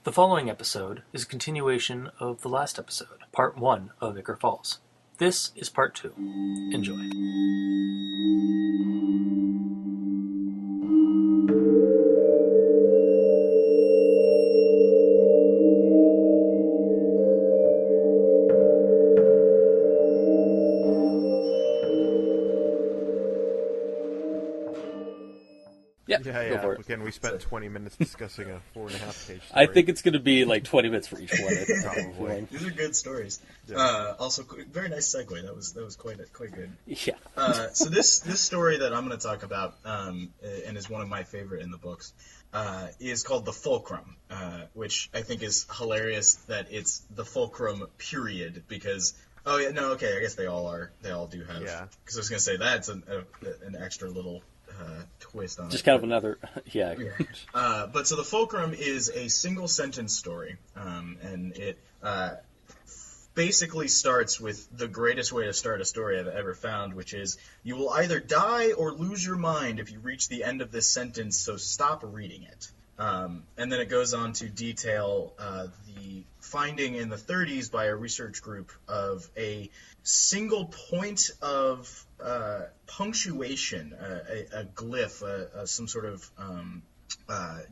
The following episode is a continuation of the last episode, part 1 of Ichor Falls. This is part 2. Enjoy. Yeah. Again, we spent 20 minutes discussing a 4.5 page story. I think it's going to be like 20 minutes for each one. Probably. These are good stories. Yeah. Also, very nice segue. That was quite good. Yeah. So this story that I'm going to talk about, and is one of my favorite in the books, is called The Fulcrum, which I think is hilarious that it's The Fulcrum, period, because... Oh, yeah, no, okay, I guess they all are. They all do have... Yeah. Because I was going to say, that's an extra little... twist on just kind of another but so The Fulcrum is a single sentence story, and it basically starts with the greatest way to start a story I've ever found, which is, you will either die or lose your mind if you reach the end of this sentence, so stop reading it. And then it goes on to detail the finding in the 30s by a research group of a single point of punctuation, a glyph, some sort of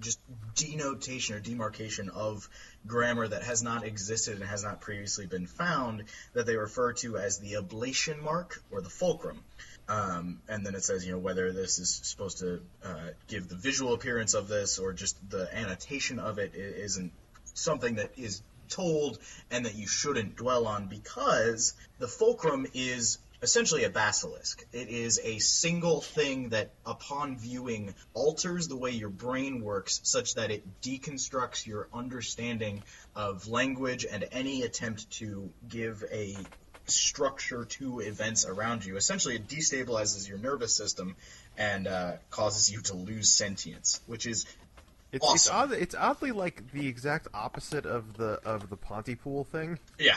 just denotation or demarcation of grammar that has not existed and has not previously been found, that they refer to as the ablation mark or the fulcrum. And then it says, whether this is supposed to give the visual appearance of this or just the annotation of it isn't something that is told and that you shouldn't dwell on, because the fulcrum is essentially a basilisk. It is a single thing that, upon viewing, alters the way your brain works such that it deconstructs your understanding of language and any attempt to give a structure to events around you. Essentially, it destabilizes your nervous system and causes you to lose sentience, which is awesome. It's oddly like the exact opposite of the Pontypool thing. Yeah.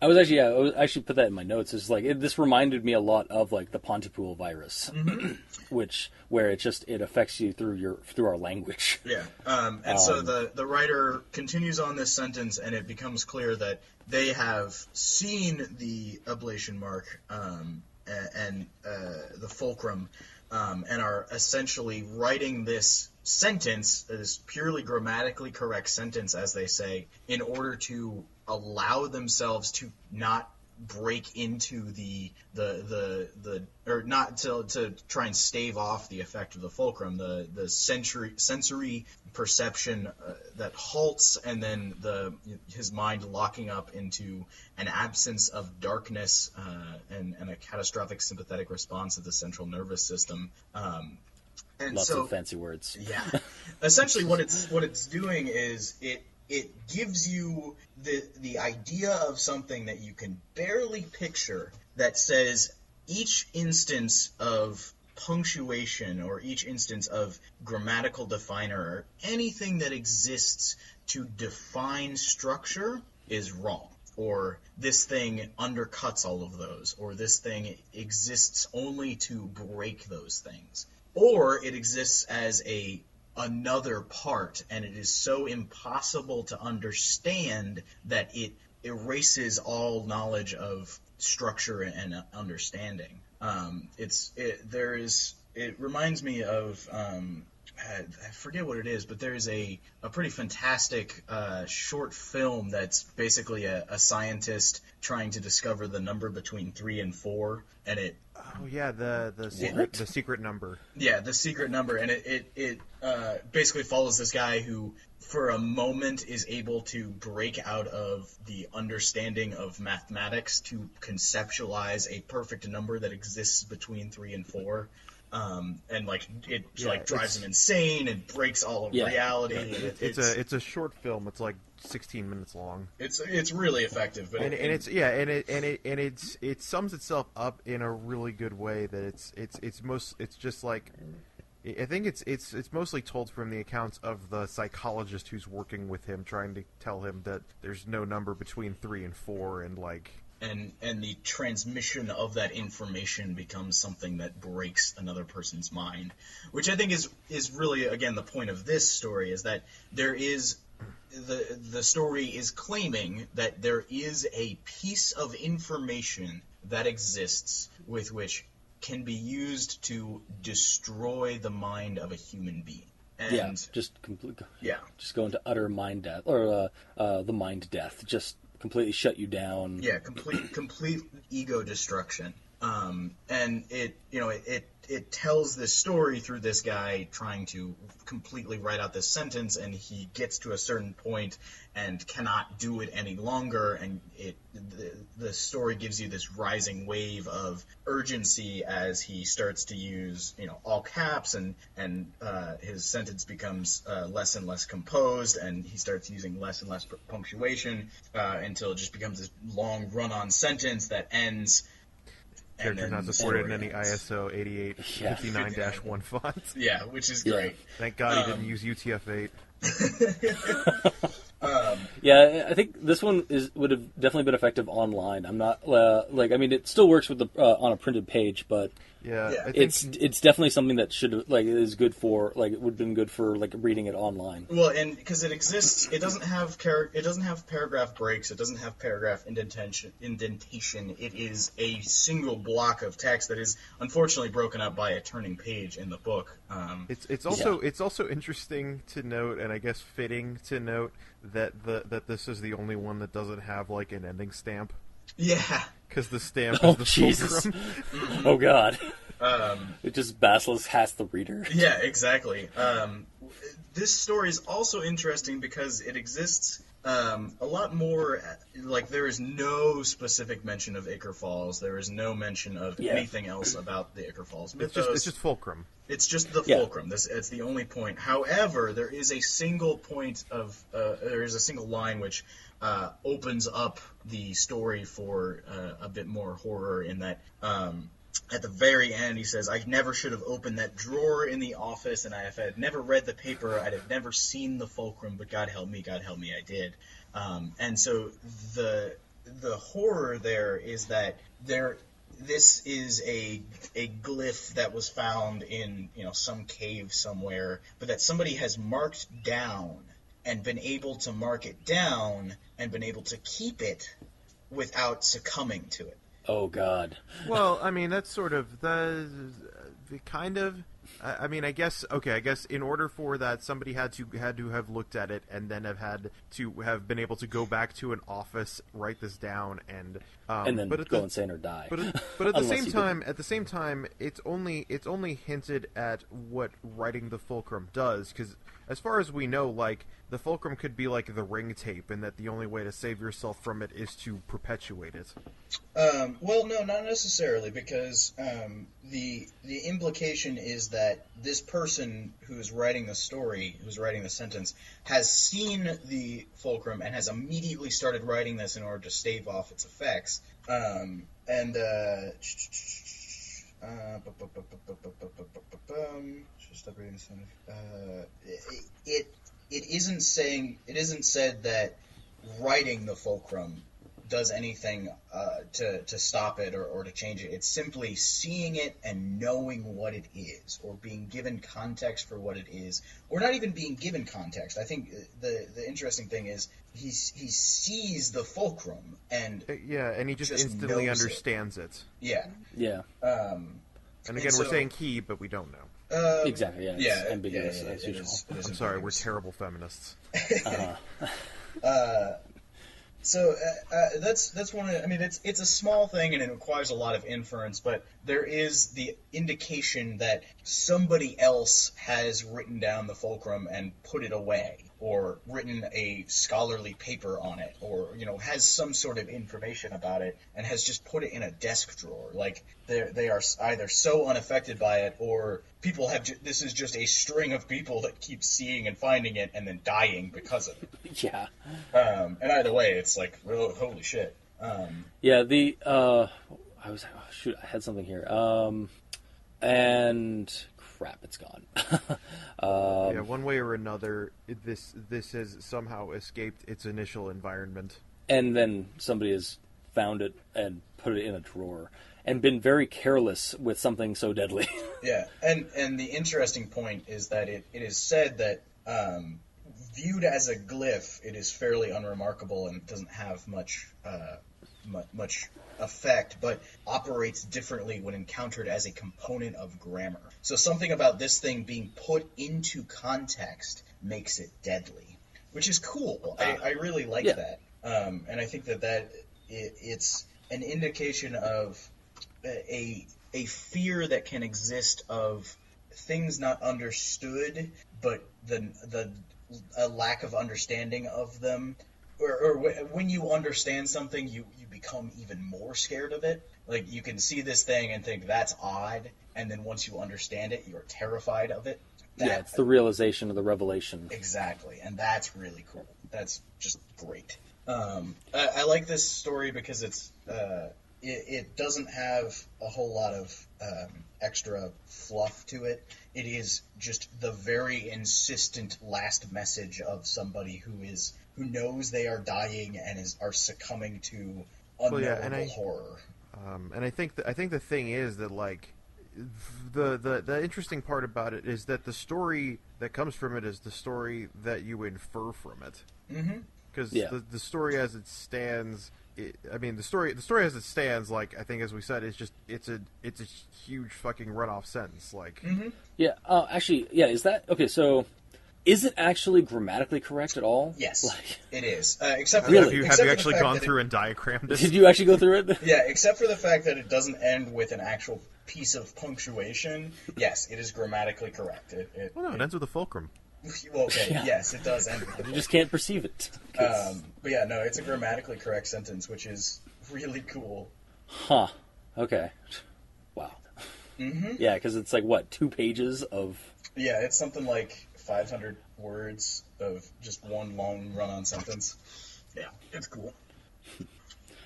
I was actually put that in my notes. It's like this reminded me a lot of like the Pontypool virus, where it affects you through our language. Yeah, so the writer continues on this sentence, and it becomes clear that they have seen the ablation mark and the fulcrum, and are essentially writing this sentence, this purely grammatically correct sentence, as they say, in order to allow themselves to not break into or not to try and stave off the effect of the fulcrum, the sensory perception that halts, and then his mind locking up into an absence of darkness and a catastrophic sympathetic response of the central nervous system. And Lots of fancy words. Yeah. Essentially what it's doing is it gives you the idea of something that you can barely picture, that says each instance of punctuation or each instance of grammatical definer or anything that exists to define structure is wrong. Or this thing undercuts all of those. Or this thing exists only to break those things. Or it exists as another part, and it is so impossible to understand that it erases all knowledge of structure and understanding. It reminds me of I forget what it is, but there's a pretty fantastic short film that's basically a scientist trying to discover the number between 3 and 4, and it. Oh yeah, the secret number. Yeah, the secret number, and it basically follows this guy who, for a moment, is able to break out of the understanding of mathematics to conceptualize a perfect number that exists between 3 and 4. And it drives him insane and breaks all of reality. It's a short film. It's like 16 minutes long. It's really effective, but it sums itself up in a really good way. That it's just like, I think it's mostly told from the accounts of the psychologist who's working with him, trying to tell him that there's no number between 3 and 4, and like. And the transmission of that information becomes something that breaks another person's mind, which I think is really, again, the point of this story, is that there is the story is claiming that there is a piece of information that exists with which can be used to destroy the mind of a human being. And just go into utter mind death, or the mind death. Just completely shut you down. Yeah, complete ego destruction. And it tells this story through this guy trying to completely write out this sentence, and he gets to a certain point and cannot do it any longer, and the story gives you this rising wave of urgency as he starts to use all caps, and his sentence becomes less and less composed, and he starts using less and less punctuation until it just becomes this long run-on sentence that ends. Characters not supported in any ISO 8859-1 font. Yeah, which is great. Thank God he didn't use UTF-8. Yeah, I think this one would have definitely been effective online. I'm not it still works with the on a printed page, but I think it's definitely something that should is good for it would have been good for reading it online. Well, and because it exists, it doesn't have paragraph breaks. It doesn't have paragraph indentation. It is a single block of text that is unfortunately broken up by a turning page in the book. It's also interesting to note, and I guess fitting to note, that this is the only one that doesn't have an ending stamp. Yeah. Because the stamp Oh, is the Jesus. fulcrum. Oh, God. It just Basilisk has the reader. Yeah, exactly. This story is also interesting because it exists a lot more. There is no specific mention of Ichor Falls. There is no mention of anything else about the Ichor Falls mythos. It's just fulcrum. It's just the fulcrum. It's the only point. However, there is a single point of there is a single line which opens up the story for a bit more horror in that at the very end he says, "I never should have opened that drawer in the office, and if I had never read the paper, I'd have never seen the fulcrum, but God help me, I did." And so the horror there is that this is a glyph that was found in some cave somewhere, but that somebody has marked down and been able to mark it down and been able to keep it without succumbing to it. Oh, God. Well, I mean, that's sort of the kind of. I mean, I guess in order for that, somebody had to have looked at it and then have been able to go back to an office, write this down, and then go insane or die. But at the same time, it's only hinted at what writing the fulcrum does, because as far as we know, the fulcrum could be like the ring tape, and that the only way to save yourself from it is to perpetuate it. Well, no, not necessarily, because the implication is that this person who's writing the story, who's writing the sentence, has seen the fulcrum and has immediately started writing this in order to stave off its effects. It isn't said that writing the fulcrum does anything to stop it or to change it. It's simply seeing it and knowing what it is, or being given context for what it is, or not even being given context. I think the interesting thing is he sees the fulcrum and and he just instantly understands it. Yeah. And again, we're saying he, but we don't know. Exactly. Yeah. It's ambiguous as usual. I'm sorry, we're terrible feminists. So that's one. I mean, it's a small thing and it requires a lot of inference, but there is the indication that somebody else has written down the fulcrum and put it away, or written a scholarly paper on it, or has some sort of information about it and has just put it in a desk drawer. They are either so unaffected by it, or people have. This is just a string of people that keep seeing and finding it and then dying because of it. Yeah. And either way, it's holy shit. I had something here. And crap, it's gone. One way or another, this has somehow escaped its initial environment. And then somebody has found it and put it in a drawer and been very careless with something so deadly. Yeah, and the interesting point is that it is said that viewed as a glyph, it is fairly unremarkable and doesn't have much effect, but operates differently when encountered as a component of grammar. So something about this thing being put into context makes it deadly, which is cool. I really like that. And I think that it's an indication of a fear that can exist of things not understood, but a lack of understanding of them. Or when you understand something, you become even more scared of it. Like, you can see this thing and think, that's odd, and then once you understand it, you're terrified of it. It's the realization of the revelation. Exactly, and that's really cool. That's just great. I like this story because it doesn't have a whole lot of extra fluff to it. It is just the very insistent last message of somebody who knows they are dying and are succumbing to unknowable horror. And I think the thing is that, like, the interesting part about it is that the story that comes from it is the story that you infer from it. Mm-hmm. Because the story as it stands, the story as it stands, like, I think as we said, is just it's a huge fucking runoff sentence, like. Mm-hmm. Yeah. Actually, yeah. Is that okay? So, is it actually grammatically correct at all? Yes, like, it is. Except for really, have you actually gone through and diagrammed it? Did you actually go through it? Yeah, except for the fact that it doesn't end with an actual piece of punctuation. Yes, it is grammatically correct. It ends with a fulcrum. Well, okay, yes, it does end. You just can't perceive it. But yeah, no, it's a grammatically correct sentence, which is really cool. Huh. Okay. Wow. Mm-hmm. Yeah, because it's like, what, 2 pages of... Yeah, it's something like 500 words of just one long run-on sentence. Yeah, it's cool.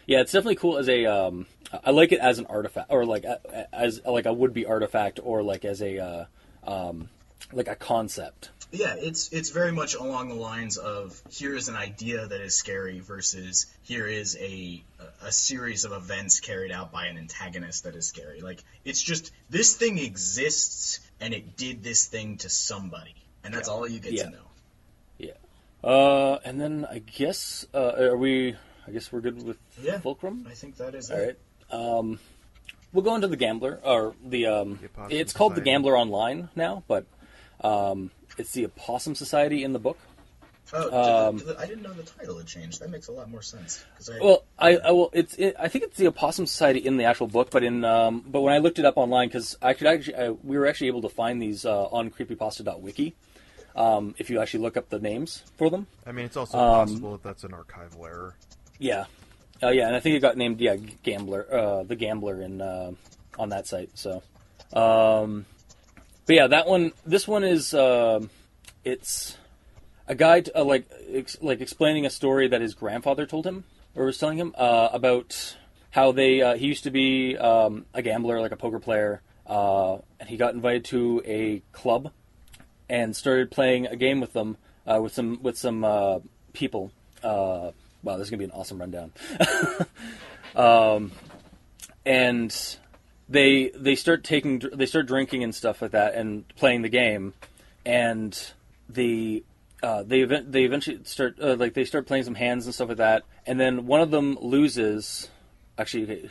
Yeah, it's definitely cool as a... I like it as an artifact, or like as like a would-be artifact, or like as a like a concept. Yeah, it's very much along the lines of, here is an idea that is scary versus here is a series of events carried out by an antagonist that is scary. Like, it's just, this thing exists and it did this thing to somebody, and that's all you get to know. Yeah. And then I guess I guess we're good with Fulcrum. I think that is all it. right. We'll go into the Gambler, or it's called the Gambler Online now, but it's the Opossum Society in the book. Oh, I didn't know the title had changed. That makes a lot more sense. I think it's the Opossum Society in the actual book, but but when I looked it up online, because we were actually able to find these on creepypasta.wiki. If you actually look up the names for them. I mean, it's also possible that that's an archival error. Yeah. And I think it got named Gambler, the Gambler in on that site. So, but yeah, this one is it's a guide like explaining a story that his grandfather told him, or was telling him about how he used to be a gambler, like a poker player, and he got invited to a club and started playing a game with them with some people. Wow, this is gonna be an awesome rundown. And they start drinking and stuff like that, and playing the game, and they eventually start they start playing some hands and stuff like that, and then one of them loses. Actually, okay,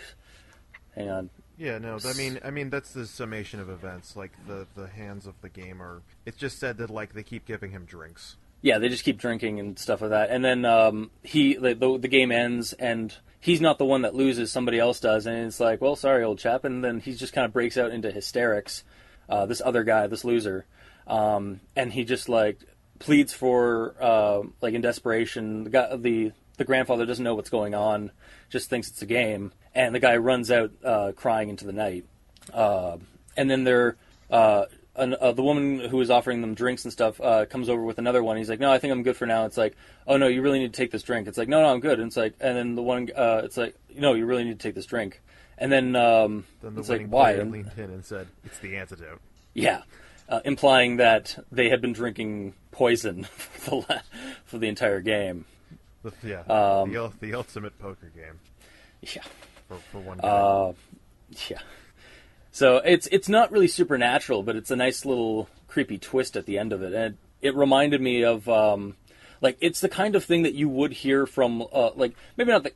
hang on. Yeah, no, I mean that's the summation of events. Like the hands of the game are. It's just said that, like, they keep giving him drinks. Yeah, they just keep drinking and stuff like that, and then the game ends, and he's not the one that loses, somebody else does, and it's like, well, sorry, old chap, and then he just kind of breaks out into hysterics. This other guy, this loser, and he just like pleads for like in desperation. The grandfather doesn't know what's going on, just thinks it's a game, and the guy runs out crying into the night, and then the woman who was offering them drinks and stuff comes over with another one. He's like, no, I think I'm good for now. It's like, oh, no, you really need to take this drink. It's like, no, I'm good. And it's like, and then the one, it's like, no, you really need to take this drink. And then the it's like, why? And leaned in and said, it's the antidote. Yeah, implying that they had been drinking poison for the entire game. The ultimate poker game. Yeah. For one guy. Yeah. So it's not really supernatural, but it's a nice little creepy twist at the end of it. And it reminded me of Like, it's the kind of thing that you would hear from, like, maybe not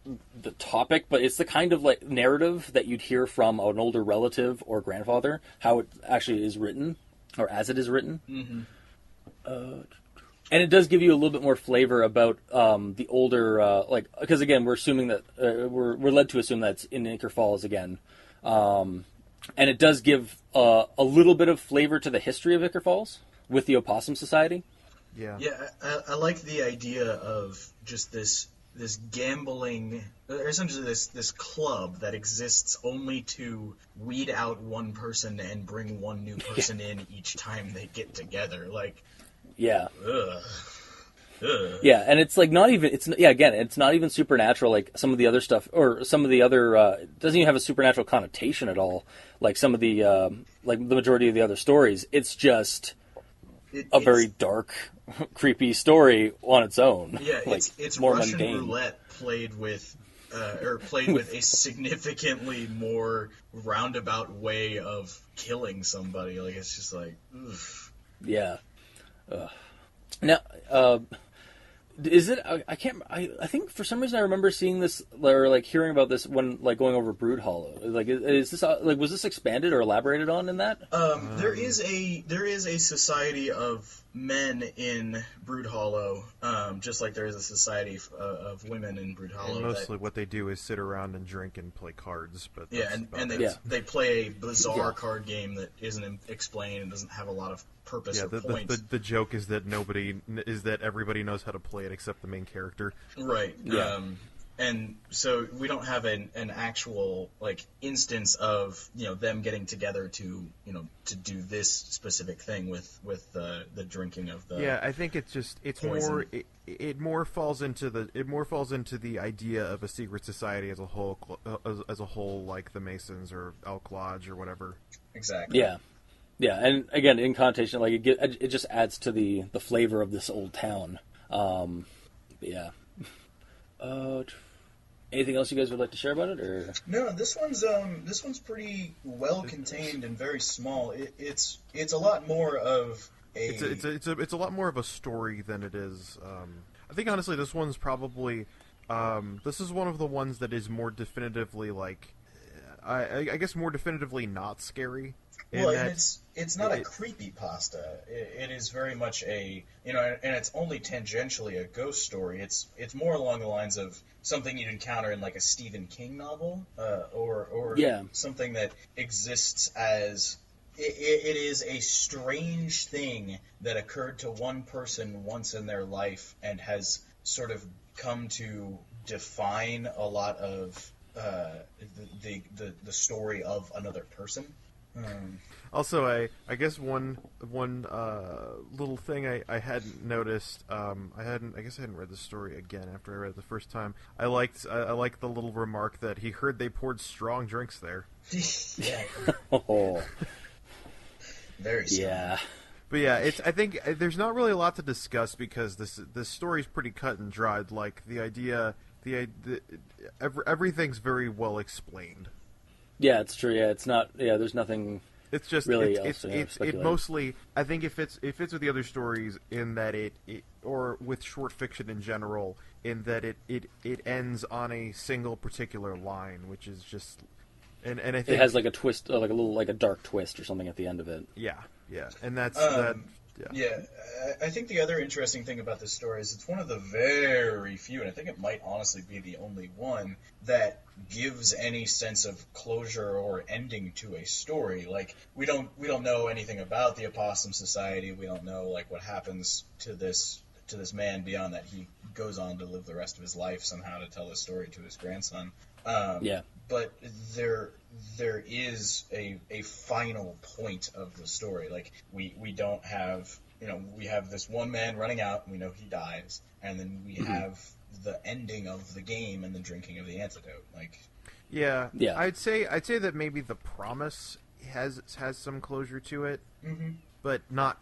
the topic, but it's the kind of, like, narrative that you'd hear from an older relative or grandfather, how it actually is written, or as it is written. Mm-hmm. And it does give you a little bit more flavor about the older, like, because, again, we're assuming that, we're led to assume that it's in Ichor Falls again. And it does give a little bit of flavor to the history of Ichor Falls with the Opossum Society. Yeah. Yeah, I like the idea of just this gambling, or essentially this club that exists only to weed out one person and bring one new person in each time they get together. Like, Yeah. ugh. Ugh. Yeah, and it's like not even, it's not even supernatural like some of the other stuff, or some of the other, it doesn't even have a supernatural connotation at all, like some of the, like the majority of the other stories. It's just a very dark, creepy story on its own. Yeah, like, it's more Russian mundane. roulette played with a significantly more roundabout way of killing somebody. Like, it's just like, oof. Yeah. Now, is it? I can't. I think for some reason I remember seeing this or like hearing about this when like going over Brood Hollow. Like, is this like was this expanded or elaborated on in that? There is a society of men in Brood Hollow, just like there is a society of women in Brood Hollow. And mostly what they do is sit around and drink and play cards. But Yeah, and they play a bizarre card game that isn't explained and doesn't have a lot of purpose or points. The joke is that everybody knows how to play it except the main character. Right. Yeah. And so we don't have an actual like instance of them getting together to do this specific thing with the drinking of the Yeah, I think it's poison. more it more falls into the idea of a secret society as a whole, like the Masons or Elk Lodge or whatever. Exactly. Yeah. Yeah, and again, in connotation, like it just adds to the flavor of this old town. Yeah. Anything else you guys would like to share about it, or? No, this one's pretty well contained and very small. It's a lot more of a It's a lot more of a story than it is. I think honestly, this one's probably this is one of the ones that is more definitively like I guess more definitively not scary. Well, and it's not a creepypasta. It is very much a and it's only tangentially a ghost story. It's more along the lines of something you'd encounter in like a Stephen King novel, or something that exists as it is a strange thing that occurred to one person once in their life and has sort of come to define a lot of the story of another person. Also, I guess one little thing I hadn't noticed. I guess I hadn't read the story again after I read it the first time. I liked the little remark that he heard they poured strong drinks there. Yeah. Oh. Very strong. Yeah. But yeah, I think there's not really a lot to discuss because this story's pretty cut and dried. Like everything's very well explained. Yeah, it's true. Yeah, it's not. Yeah, there's nothing. It's just really it mostly. I think it fits with the other stories in that it or with short fiction in general in that it ends on a single particular line, which is just and I think it has like a twist, like a little like a dark twist or something at the end of it. Yeah, and that's that. Yeah, I think the other interesting thing about this story is it's one of the very few, and I think it might honestly be the only one, that gives any sense of closure or ending to a story. Like, we don't know anything about the Opossum Society. We don't know, like, what happens to this man beyond that he goes on to live the rest of his life somehow to tell the story to his grandson. But there is a final point of the story. Like, we don't have, we have this one man running out, and we know he dies, and then we have the ending of the game and the drinking of the antidote. Like, yeah. I'd say that maybe the promise has some closure to it, but not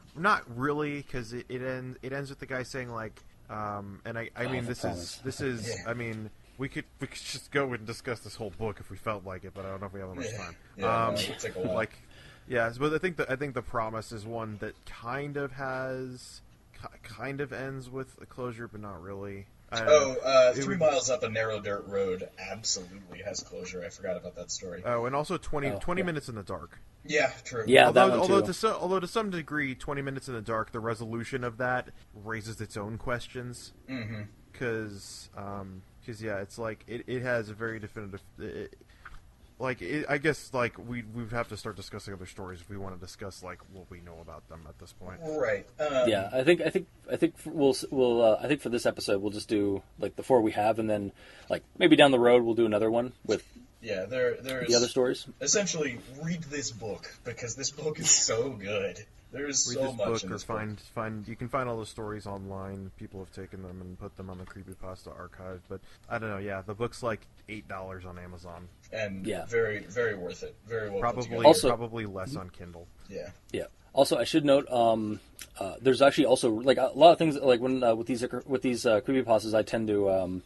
really, because it ends with the guy saying like, and I mean this is I mean. We could just go and discuss this whole book if we felt like it, but I don't know if we have enough time. It'll take a while. But I think the promise is one that kind of has kind of ends with a closure, but not really. 3 miles up a narrow dirt road absolutely has closure. I forgot about that story. Oh, and also 20 minutes in the dark. Yeah, true. Yeah, although to some degree, 20 minutes in the dark, the resolution of that raises its own questions. Mm-hmm. Because yeah, it's like it has a very definitive. I guess we have to start discussing other stories if we want to discuss like what we know about them at this point. Right. Yeah, I think we'll I think for this episode we'll just do like the 4 we have, and then like maybe down the road we'll do another one with there's the other stories. Essentially, read this book because this book is so good. There's Read so this much book in or this book. find you can find all the stories online. People have taken them and put them on the Creepypasta archive, but I don't know. Yeah, the book's like $8 on Amazon, And Yeah. very, very worth it. Very well put probably together. Also- probably less on Kindle. Yeah. Yeah. Also, I should note, there's actually also like a lot of things like when with these creepypastas, I tend to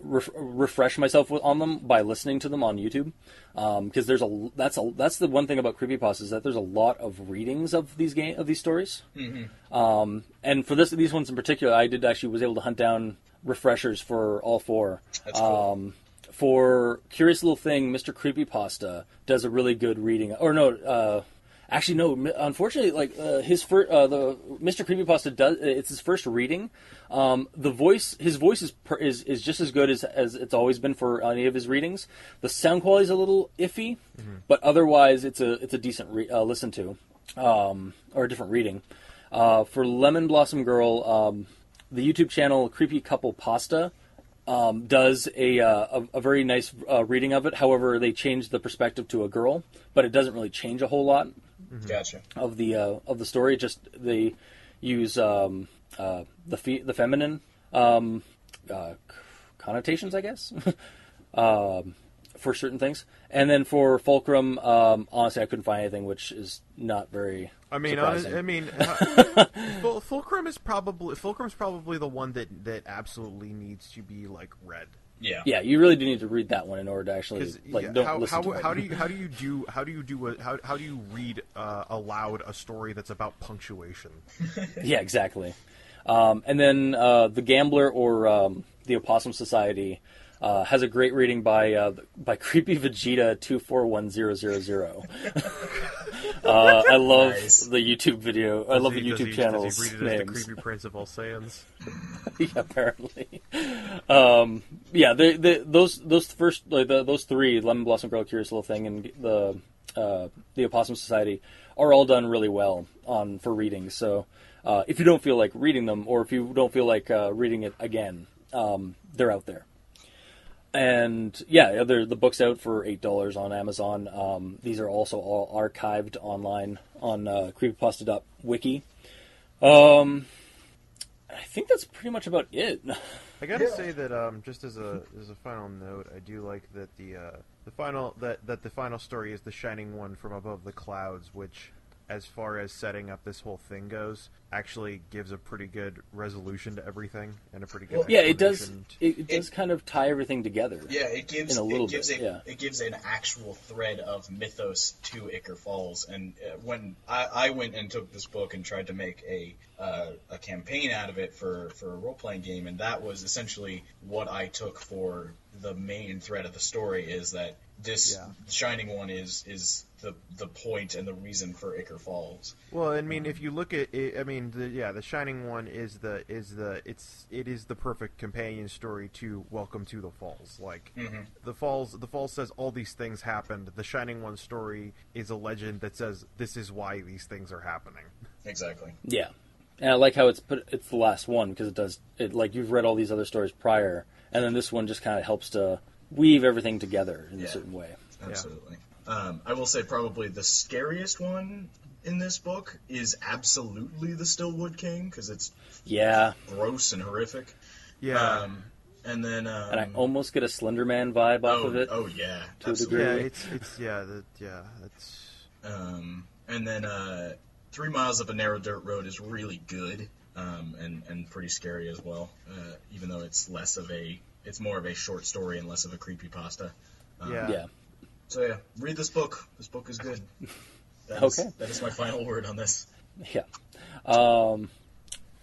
refresh myself on them by listening to them on YouTube, because that's the one thing about creepypastas, is that there's a lot of readings of these stories. Mm-hmm. And for these ones in particular, I was able to hunt down refreshers for all 4. That's cool. For Curious Little Thing, Mr. Creepypasta does a really good reading. Or no, actually no. Unfortunately, like his first, the Mr. Creepypasta does. It's his first reading. His voice is just as good as it's always been for any of his readings. The sound quality is a little iffy, but otherwise it's a decent listen to, or a different reading. For Lemon Blossom Girl, the YouTube channel Creepy Couple Pasta does a very nice reading of it. However, they changed the perspective to a girl, but it doesn't really change a whole lot Gotcha. of the story. Just they use the feminine connotations, I guess, for certain things. And then for Fulcrum, honestly, I couldn't find anything, which is not very. Fulcrum is probably the one that absolutely needs to be like read. Yeah. Yeah, you really do need to read that one in order to actually How listen to it. how do you read aloud a story that's about punctuation? Yeah, exactly. And then The Gambler or The Opossum Society has a great reading by Creepy Vegeta 241000. I love the YouTube video. I love the YouTube channels. Does he read it as the Creepy Prince of all Saiyans? Yeah, apparently. Those first those 3, Lemon Blossom Girl, Curious Little Thing, and the Opossum Society, are all done really well for reading. So if you don't feel like reading them, or if you don't feel like reading it again, they're out there. And yeah, the book's out for $8 on Amazon. These are also all archived online on creepypasta.wiki. I think that's pretty much about it. I gotta say that just as a final note, I do like that the final story is the shining one from above the clouds, which, as far as setting up this whole thing goes, actually gives a pretty good resolution to everything and a pretty good. Yeah, it does. It does kind of tie everything together. Yeah, it gives it gives an actual thread of mythos to Ichor Falls. And when I went and took this book and tried to make a campaign out of it for a role playing game, and that was essentially what I took for the main thread of the story, is that this Shining One is the point and the reason for Ichor Falls. Well, I mean, if you look at it, the Shining One is the perfect companion story to Welcome to the Falls. Like the Falls says all these things happened. The Shining One story is a legend that says this is why these things are happening. Exactly. Yeah, and I like how it's the last one, because like you've read all these other stories prior, and then this one just kind of helps to weave everything together in a certain way. Absolutely. I will say probably the scariest one in this book is absolutely the Stillwood King, because it's gross and horrific. Yeah. And then and I almost get a Slender Man vibe off of it. Oh yeah, to absolutely. And then 3 miles up a narrow dirt road is really good, and pretty scary as well. Even though it's more of a short story and less of a creepypasta. Yeah. So yeah, read this book. This book is good. That is my final word on this. Yeah.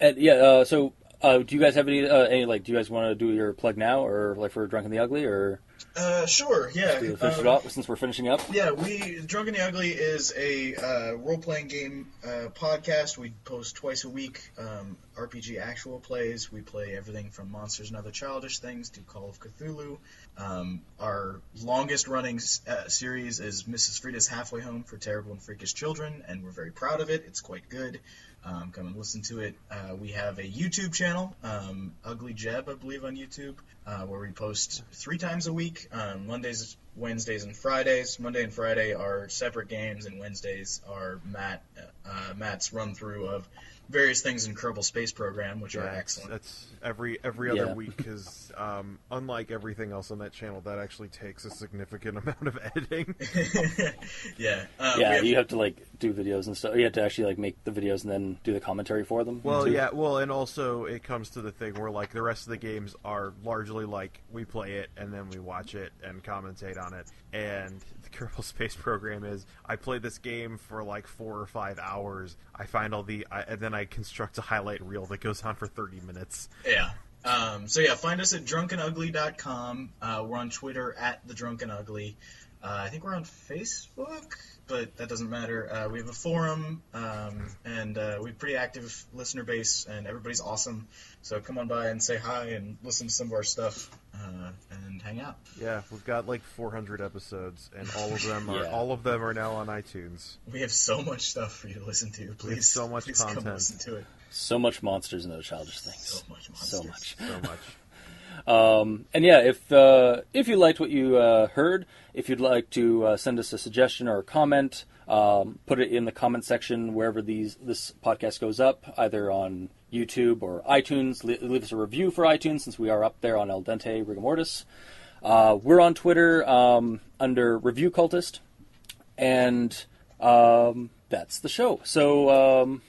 And yeah, so do you guys have any like? Do you guys want to do your plug now, or like for Drunk and the Ugly, or Sure, yeah. finish it off since we're finishing up? Yeah, Drunk and the Ugly is a role-playing game podcast. We post twice a week RPG actual plays. We play everything from Monsters and Other Childish Things to Call of Cthulhu. Our longest-running series is Mrs. Frida's Halfway Home for Terrible and Freakish Children, and we're very proud of it. It's quite good. Come and listen to it. We have a YouTube channel, Ugly Jeb, I believe, on YouTube, where we post 3 times a week, Mondays, Wednesdays, and Fridays. Monday and Friday are separate games, and Wednesdays are Matt's run-through of various things in Kerbal Space Program, which are excellent. That's every other week, because unlike everything else on that channel, that actually takes a significant amount of editing. Yeah. You have to like do videos and stuff. You have to actually like make the videos and then do the commentary for them. Well, yeah. Well, and also it comes to the thing where like the rest of the games are largely like we play it and then we watch it and commentate on it. And the Kerbal Space Program is I play this game for like 4 or 5 hours. I find and then I construct a highlight reel that goes on for 30 minutes. Yeah. Find us at drunkenugly.com. We're on Twitter at @thedrunkenugly. I think we're on Facebook, but that doesn't matter. We have a forum, and we have a pretty active listener base, and everybody's awesome. So come on by and say hi and listen to some of our stuff, and hang out. Yeah, we've got like 400 episodes, and all of them are now on iTunes. We have so much stuff for you to listen to. Please, so much content. Come listen to it. So much Monsters and Other Childish Things. So much Monsters. So much. And yeah, if you liked what you heard, if you'd like to send us a suggestion or a comment, put it in the comment section wherever this podcast goes up, either on YouTube or iTunes. Leave us a review for iTunes, since we are up there on Dente Rigamortis. We're on Twitter under Review Cultist, and that's the show. So,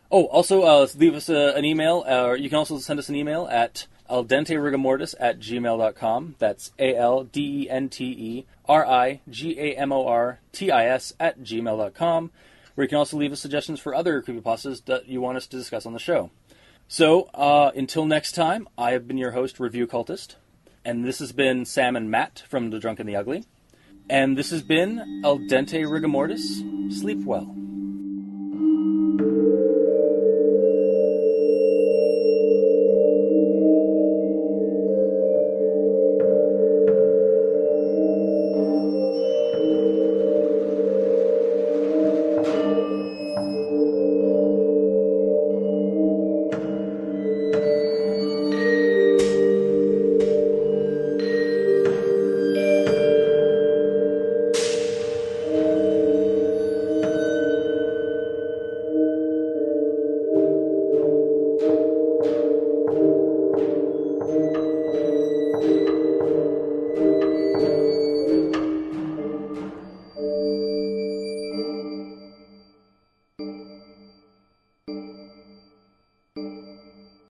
also leave us an email, or you can also send us an email at aldenterigamortis@gmail.com. That's aldenterigamortis@gmail.com, where you can also leave us suggestions for other creepypastas that you want us to discuss on the show. So, until next time, I have been your host, Review Cultist, and this has been Sam and Matt from The Drunk and the Ugly, and this has been Al Dente Rigamortis. Sleep well.